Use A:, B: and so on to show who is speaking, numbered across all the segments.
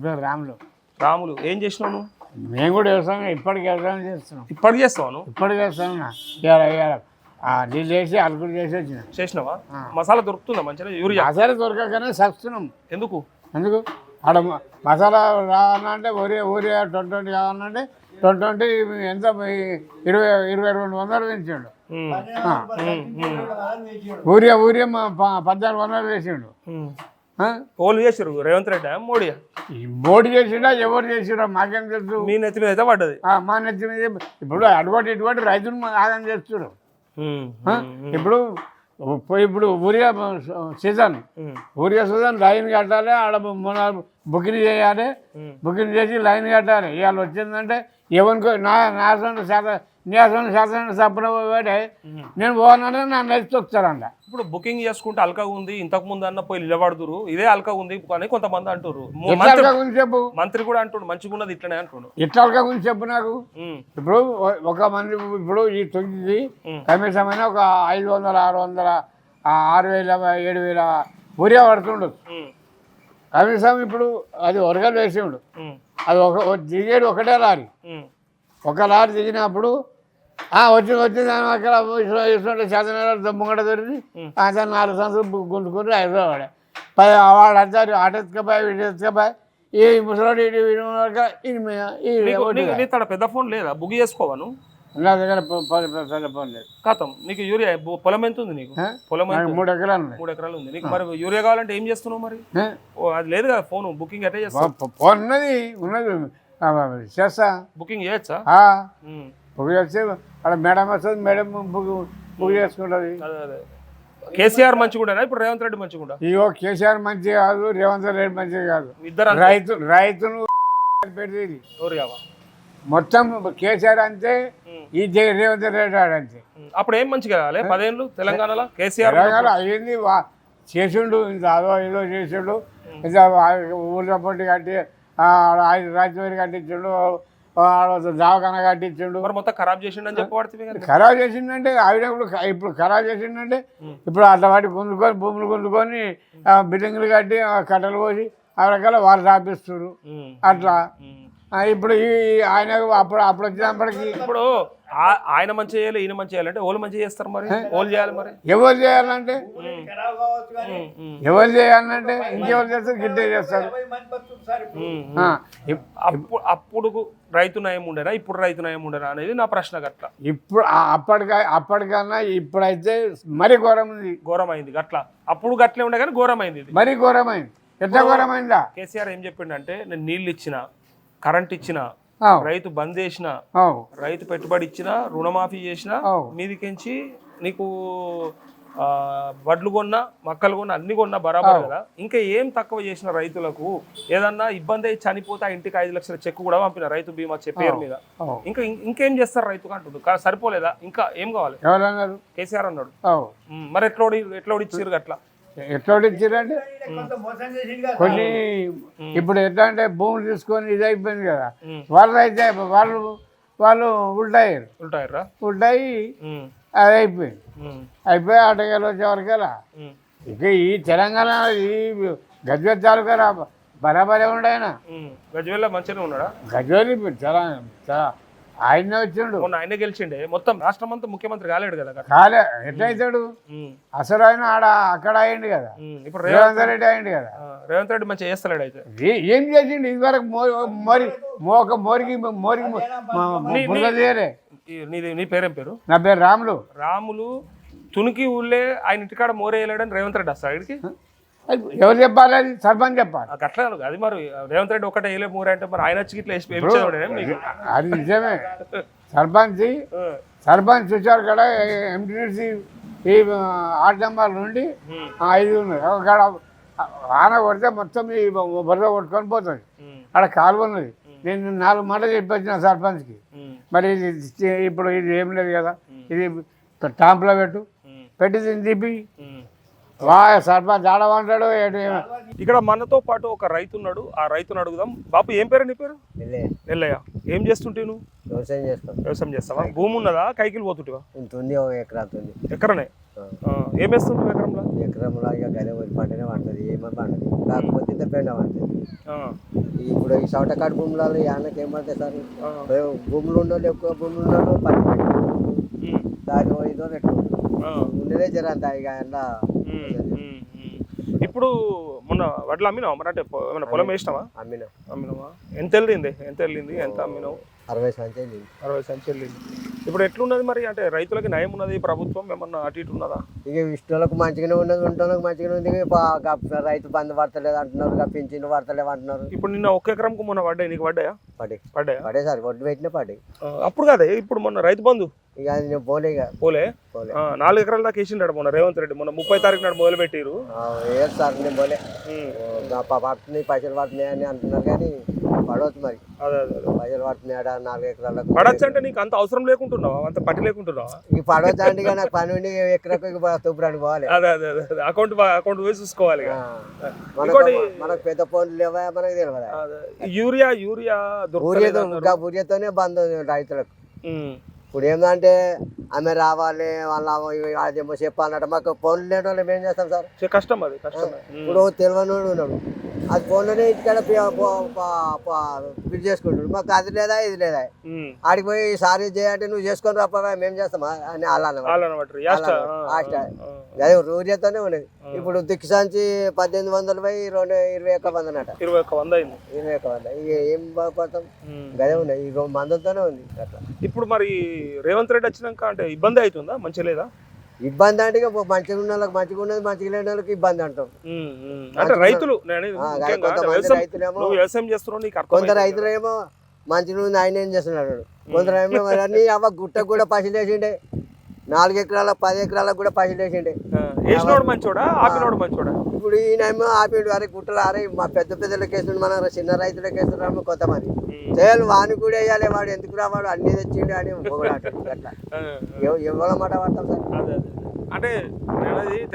A: పేరు రాములు.
B: రాములు ఏం చేసినావు నువ్వు?
A: మేము కూడా వ్యవసాయం ఇప్పటికి వ్యవసాయం చేస్తున్నాం.
B: ఇప్పటికి చేస్తావు?
A: ఇప్పటికి చేస్తాను. నీళ్ళు చేసి అలుకులు చేసి వచ్చిన.
B: చేసినావా? మసాలా దొరుకుతుందా మంచిగా? యూరియా
A: మసాలా దొరకగానే సస్తున్నాం.
B: ఎందుకు
A: ఆడ మసాలా రావాలంటే ఊరియా 20 కావాలంటే 20 ఎంత 2200 పెంచాడు. ఊరియా 1400 వేసిండు.
B: ఓళ్ళు చేసారు రేవంత్ రెడ్డి
A: మోడీ చేసిండా ఎవరు చేసిరా మాకేం తెలుసు.
B: మీ నెత్తి మీద అయితే పడ్డది.
A: మా నెత్తి మీద ఇప్పుడు అటువంటి ఇటువంటి రైతులు ఆదాయం చేస్తున్నారు. ఇప్పుడు ఊరియా సీజన్ లైన్ కట్టాలి. ఆడ బుకింగ్ చేయాలి. బుకింగ్ చేసి లైన్ కట్టాలి. ఇవాళ వచ్చిందంటే ఎవరికో శాతం సపన పోయాడే నేను పోవాలంటే నా నెక్స్ట్ వస్తారంట.
B: ఇప్పుడు బుకింగ్ చేసుకుంటే అల్కా ఉంది, ఇంతకు ముందు అన్న పోయి నిలబడుతురు, ఇదే అల్కా ఉంది అని కొంతమంది అంటారు.
A: గురించి చెప్పు.
B: మంత్రి కూడా అంటుండు మంచిగా ఉన్నది ఇట్లనే అంటుండు.
A: ఇట్లా అల్కా గురించి చెప్పు నాకు. ఇప్పుడు ఒక మంది ఇప్పుడు ఈ తొమ్మిది కనీసమైన ఒక 500, 600, 6000, 7000 ఊరియా పడుతుండదు కనీసం. ఇప్పుడు అది ఒరగలు వేసిండు. అది దిగేడు ఒకటే లారీ. ఒక లారీ దిగినప్పుడు వచ్చి దాని అక్కడ శాతం ముంగట దొరికి అతను 4 సంవత్సరాలు గుంజుకుని హైదరాబాద్ వాడు అంటారు అటెత్తుకపోయి వీటి ఎత్తుకపోయి ఈ ముసలాడు
B: తన పెద్ద ఫోన్ లేదా? బుక్ చేసుకోవాను
A: నా దగ్గర ఫోన్ లేదు.
B: ఖాతం నీకు యూరియా పొలం ఎంత ఉంది? నీకు పొలం
A: 3 ఎకరాలు
B: 3 ఎకరాలు ఉంది. నీకు మరి యూరియా కావాలంటే ఏం చేస్తున్నావు మరి? అది లేదు కదా ఫోన్ బుకింగ్ ఎట్లా చేస్తావు?
A: ఫోన్ ఉన్నది చేస్తా.
B: బుకింగ్ చేయొచ్చా?
A: బుక్ చేస్తే అక్కడ మేడం వస్తుంది. మేడం బుక్ చేసుకుంటుంది.
B: కేసీఆర్ మంచిగా ఇప్పుడు రేవంత్ రెడ్డి మంచిగా?
A: ఇగో కేసీఆర్ మంచిగా కాదు, రేవంత్ రెడ్డి మంచిగా కాదు.
B: ఇద్దరు
A: రైతును పెడితే మొత్తం కేసీఆర్ అంతే, ఈ రేవంత్ రెడ్డి అంతే.
B: అప్పుడు ఏం మంచిగా కావాలి 10 ఏళ్ళు తెలంగాణలో? కేసీఆర్
A: అయ్యింది చేసిండు. ఇంత అదో ఏదో చేసిండు. ఇంత ఊళ్ళో పొట్టి కట్టి రాజధాని కట్టించిండు, దవాఖానా కట్టించిండు.
B: మరి మొత్తం ఖరాబ్ చేసిండు అని చెప్పబడుతుంది.
A: ఖరాబ్ చేసిండంటే ఇప్పుడు ఖరాబ్ చేసిండంటే ఇప్పుడు అట్లా వాటి గుంజుకొని భూములు గుంజుకొని బిల్డింగ్లు కట్టి కట్టలు పోసి ఆ రకాల వాళ్ళు రాపిస్తున్నారు. అట్లా ఇప్పుడు ఆయన అప్పుడు వచ్చినప్పటికి
B: ఇప్పుడు ఆయన మంచి చేయాలి, ఈయన మంచి చేయాలంటే ఓళ్ళు మంచి చేస్తారు. మరి ఓళ్ళు చేయాలి. మరి
A: ఎవరు చేయాలంటే ఇంకెవరు చేస్తారు? గిట్టే చేస్తారు.
B: అప్పుడు రైతు నయం ఉండేనా, ఇప్పుడు రైతు నయం ఉండేనా అనేది నా ప్రశ్న. గట్ల
A: ఇప్పుడు అప్పటికన్నా ఇప్పుడైతే మరీ ఘోరమైంది.
B: గట్ల అప్పుడు గట్లే ఉండే కానీ ఘోరమైంది.
A: మరీ ఘోరమైంది. ఎట్లా ఘోరమైందా?
B: కేసీఆర్ ఏం చెప్పిండంటే నేను నీళ్ళు ఇచ్చిన, కరెంట్ ఇచ్చిన, రైతు బంద్ చేసిన, రైతు పెట్టుబడి ఇచ్చిన, రుణమాఫీ చేసిన, మీదికించి నీకు వడ్లు కొన్నా, మక్కలు కొన్నా, అన్ని కొన్నా బరాబర్ కదా. ఇంకా ఏం తక్కువ చేసిన రైతులకు? ఏదన్నా ఇబ్బంది అయి చనిపోతే ఆ ఇంటికి 5 లక్షల చెక్కు కూడా పంపిన రైతు బీమా పేరు మీద. ఇంకేం చేస్తారు రైతుకు అంటుండు. సరిపోలేదా? ఇంకా ఏం కావాలి? కేసీఆర్ అన్నాడు. మరి ఎట్లా ఇచ్చారు? అట్లా
A: ఎట్లా ఇచ్చారంటే కొన్ని ఇప్పుడు ఎట్లా అంటే భూములు తీసుకొని ఇది అయిపోయింది కదా. వాళ్ళు అయితే వాళ్ళు ఉల్టాయి అది అయిపోయి ఆటగాలు వచ్చేవరకలా. ఇక ఈ తెలంగాణ ఈ గజ్వేల్ తాలూకా బరాబరే ఉండాయన.
B: గజ్వేల్ మంచిగా ఉన్నాడా?
A: గజ్వేల్ చాలా ఆయనే వచ్చిండు.
B: ఆయన గెలిచిండే. మొత్తం రాష్ట్రం అంతా ముఖ్యమంత్రి కాలేడు కదా.
A: కాలే. ఎట్లయితాడు? అసలు ఆయన అక్కడ అయ్యిండు కదా. ఇప్పుడు రేవంత్ రెడ్డి అయ్యిండు కదా.
B: రేవంత్ రెడ్డి మంచిగా చేస్తలేడు. అయితే
A: ఏం చేసిండు ఇదివరకు?
B: నీ పేరేం పేరు?
A: నా పేరు రాములు.
B: రాములు తునికి ఊళ్ళే ఆయన ఇంటికాడ మోరేయలేడని రేవంత్ రెడ్డి వస్తాడు ఇక్కడికి.
A: ఎవరు చెప్పాలి? అది సర్పంచ్ చెప్పాలి.
B: అట్లా అది మరి రేవంత్ రెడ్డి ఒకటే వేయలే మూరే అంటే మరి ఆయన వచ్చి ఇట్లా
A: అది నిజమే. సర్పంచ్ చూసారు కదా. ఎంపీటీసీ ఈ 8 నెంబర్ నుండి 5 ఉన్నాయి. అక్కడ ఆన కొడితే మొత్తం ఈ బురద కొట్టుకొని పోతుంది. అక్కడ కాలువ ఉన్నది. నేను 4 మాటలు చెప్పొచ్చిన సర్పంచ్కి. మరి ఇప్పుడు ఇది ఏం లేదు కదా. ఇది టాంపులో పెట్టి దీన్ని తిప్పి సర్పంచ్ ఆడమంటాడు.
B: ఇక్కడ మనతో పాటు ఒక రైతు ఉన్నాడు. ఆ రైతును అడుగుదాం. బాపు ఏం పేరు? నీ పేరు? ఎల్లయ్య. ఏం చేస్తుంటే నువ్వు? వ్యవసాయం చేస్తావా? భూమి ఉన్నదా? కైకిలు పోతుంటా? ఎకరనే. ఏం వేస్తుంటావు ఎకరంలో?
C: ఇక గదే వరి పంటనే పండుతుంది. ఏమో పండుతుంది. కాకపోతే ఇంత బెండ పండుతుంది. ఇప్పుడు ఈ సౌటకాడు భూములలో యానకి ఏం పడతాయి సార్ భూములు ఉన్న ఎక్కువ భూములు ఉన్న పని దాని ఇదో పెట్టుకుంటారు ఉండేదే జరంత ఇక ఎండ
B: ఇప్పుడు మొన్న వడ్లు అమ్మినావా మరి అంటే ఏమైనా పొలం వేసినావా అమ్మినావా ఎంత వెళ్ళింది ఎంత అమ్మినావు
C: 60 సంచులు
B: 60 సంచులు వెళ్ళింది ఇప్పుడు ఎట్లున్నది మరి అంటే రైతులకి నయం ఉన్నది ప్రభుత్వం ఏమన్నా అటు ఇటు ఉన్నదా
C: ఇక ఇష్టలకు మంచిగానే ఉన్నది ఉంటోళ్ళకి మంచిగానే ఉంది రైతు బంధు పడతలేదు అంటున్నారు పింఛన్లు పడతలేవు అంటున్నారు
B: ఇప్పుడు నిన్న ఒక్క ఎకరంకు మొన్న పడ్డాయి నీకు పడ్డాయా
C: పడే సార్ వడ్డు పెట్టినా పడ్డాయి
B: అప్పుడు కాదే ఇప్పుడు మొన్న రైతు బంధు
C: ఇక అది నేను పోలే
B: పోలే 4 ఎకరాల దాకా వేసిండాడు మొన్న రేవంత్ రెడ్డి మొన్న 30 తారీఖు నాడు మొదలు పెట్టిరు
C: ఏది సార్ నేను పోలే పడుతున్నాయి పైసలు పడుతున్నాయి అని అంటున్నారు కానీ పడవచ్చు మరి పైసలు పడుతున్నాయి 4 ఎకరాలకు
B: పడచ్చు అంటే నీకు అంత అవసరం లేకుంటున్నావా అంత పట్టి లేకుంటున్నావా
C: ఇక పడవచ్చు అంటే ఇక నాకు పని ఉండి ఎకరకు తూపురానికి పోవాలి
B: అదే అకౌంట్ పోయి చూసుకోవాలి
C: మనకు పెద్ద ఫోన్లు లేవా మనకు తెలియదు ఊరియాతోనే బంద్ రైతులకు ఇప్పుడు ఏంటంటే ఆమె రావాలి వాళ్ళ అదేమో చెప్పాలన్నట్టు మాకు ఫోన్లు లేని వాళ్ళు ఏం చేస్తాం సార్
B: కష్టం అది కష్టం
C: ఇప్పుడు తెలియని వాడు ఉన్నాడు అది ఫోన్లోనే ఇంటికాడ ఫిట్ చేసుకుంటాడు మాకు అది లేదా ఇది లేదా ఆడికి పోయి సారీ చేయాలంటే నువ్వు చేసుకొని రాపా మేము చేస్తామా అని అదే ఊరియాతోనే ఉండేది ఇప్పుడు దిక్కుసాంచి 1800 పోయి 21 అట
B: 21
C: ఇక ఏం బాగుపడతాం గదే ఉన్నాయి ఈ 2 మందులతోనే ఉంది అట్లా
B: ఇప్పుడు మరి రేవంత్ రెడ్డి వచ్చినాక అంటే ఇబ్బంది అవుతుందా మంచి లేదా
C: ఇబ్బంది అంటే మంచిగా ఉన్న వాళ్ళకి మంచిగా ఉన్నది మంచిగా లేని వాళ్ళకి ఇబ్బంది అంటాం
B: అంటే రైతులు
C: కొందరు రైతులు ఏమో మంచిగా ఉంది ఆయన ఏం చేస్తున్నాడు కొందరు ఏమో అన్ని అవ్వ గుట్టకు కూడా పసిలు వేసిండే 4 ఎకరాల 10 ఎకరాలకు కూడా పసిలు వేసిండే ఇప్పుడు ఈయన ఏమో ఆపిండు అరే గుట్టలు అరే మా పెద్ద పెద్దలకి వేస్తుండే మన చిన్న రైతులకి వేస్తున్నాము కొంతమంది చేయాలి వాని కూడా వేయాలి వాడు ఎందుకు రావాడు అన్ని తెచ్చిండు అని అట్లా ఎవరి మాట పడతాం సార్
B: అంటే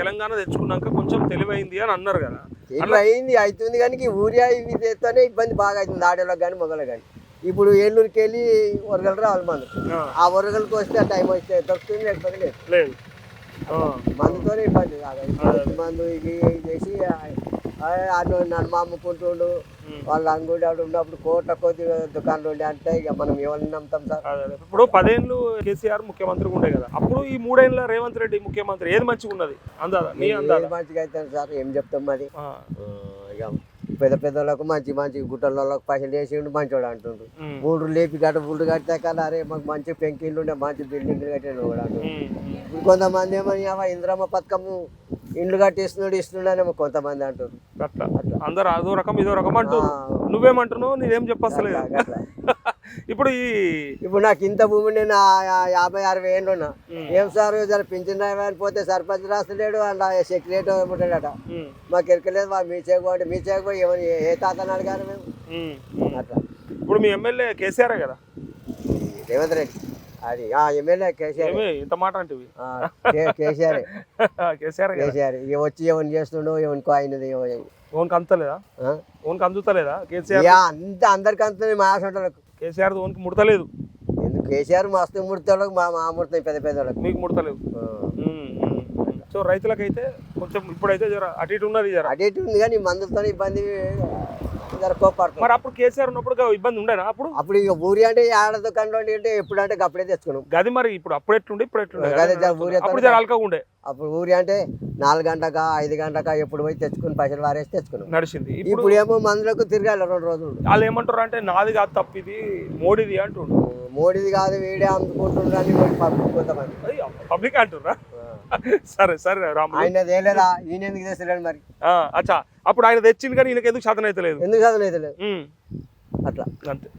B: తెలంగాణ తెచ్చుకున్నాక కొంచెం తెలివైంది అని అన్నారు కదా
C: తెలివైంది అవుతుంది కానీ ఊరియా ఇవి చేస్తేనే ఇబ్బంది బాగా అవుతుంది ఆడేళ్ళకి కానీ మొగలకు కానీ ఇప్పుడు ఏలూరుకి వెళ్ళి వరగలు రావాలి మందు ఆ వరగలకు వస్తే టైం వస్తే దొరుకుతుంది లేకపోతే లేదు మందుతోనే ఇబ్బంది కాదు మందు ఇది చేసి నన్ను అమ్ముకుంటుండు వాళ్ళు అంగుడి ఆడు ఉన్నప్పుడు కోట్ల కొద్ది దుకాణాలు ఉండే అంటే ఇక మనం ఎవరిని నమ్ముతాం సార్
B: ఇప్పుడు 10 ఏళ్ళు కేసీఆర్ ముఖ్యమంత్రిగా ఉండే కదా అప్పుడు ఈ 3 ఏళ్ళ రేవంత్ రెడ్డి ముఖ్యమంత్రి ఏది మంచిగా ఉన్నది
C: మంచిగా అవుతాను సార్ ఏం చెప్తాం మరి ఇక పెద్ద పెద్దలకు మంచి గుట్టలకు పైసలు వేసిండు మంచోడు అంటుండ్రు ఊళ్ళు లేపి ఊళ్ళు కడితే కదా అరే మాకు మంచి పెంకిళ్ళు ఉండే మంచి బిల్డింగ్లు కట్టాడు కూడా అంటుండ్రు కొంతమంది ఏమని ఇంద్రమ్మ పథకము ఇండ్లు ఇస్తున్నాడు అనేమో కొంతమంది అంటారు
B: అందరు అదో రకం ఇదో రకం అంటారు నువ్వేమంటున్నావు నేనేం చెప్పలేదు
C: ఇప్పుడు నాకు ఇంత భూమి నేను 50-60 ఏళ్ళు ఉన్నా ఏం సార్ పింఛన్ రాయని పోతే సర్పంచ్ రాస్తలేడు అండ్ సెక్రటరీ ఏమంటాడట మాకు ఎరకలేదు మీ చేయకపోతే ఏమని ఏ తాతని అడిగారు మేము అట్లా
B: ఇప్పుడు మీ ఎమ్మెల్యే కేసీఆర్ కదా
C: రేవంత్ రెడ్డి అది ఎమ్మెల్యే కేసీఆర్
B: ఇంత మాట అంటే
C: కేసీఆర్
B: కేసీఆర్
C: వచ్చి ఏమని చేస్తుండో ఏమనుకో అయినది
B: ఓన్కి అంతలేదా ఓన్కి అందుతలేదా కేసీఆర్
C: అంత అందరికి అందుతుంది మా ఆశలకు
B: కేసీఆర్ ఓన్కి ముడతలేదు
C: ఎందుకు కేసీఆర్ మస్తు ముడతాడు మా ముడతాయి పెద్ద పెద్దలకు
B: మీకు ముడతలేవు సో రైతులకైతే కొంచెం ఇప్పుడైతే జర అటు ఇటు ఉన్నది
C: అటు ఇటు ఉంది కానీ మందులతో ఇబ్బంది
B: మరి అప్పుడు కేసీఆర్ ఉన్నప్పుడు ఇబ్బంది ఉండేనా
C: అప్పుడు ఇక ఊరి అంటే ఆడతో కండి అంటే ఎప్పుడంటే అప్పుడే తెచ్చుకున్నాం
B: గది మరి ఇప్పుడు అప్పుడు ఎట్లుండే ఇప్పుడు ఎట్లుండే ఉండే
C: అప్పుడు ఊరి అంటే 4 గంటక 5 గంటక ఎప్పుడు పోయి తెచ్చుకుని పైసలు వారేసి తెచ్చుకున్నాం
B: నడిచింది
C: ఇప్పుడు ఏమో మందులకు తిరగాలి 2 రోజులు
B: వాళ్ళు ఏమంటారు అంటే నాది కాదు తప్పిది మోడీది అంటుండ్రు
C: మోడీది కాదు వీడే అమ్ముకుంటుండ్రు అని కొంతమంది
B: పబ్లిక్ అంటుర్రా సరే రాము
C: ఆయన తేలేదా ఈయన ఎందుకు తెస్తలేడు మరి
B: అచ్చా అప్పుడు ఆయన తెచ్చింది కానీ ఈయనకి ఎందుకు సాధన అయితే లేదు
C: అట్లా
B: అంతే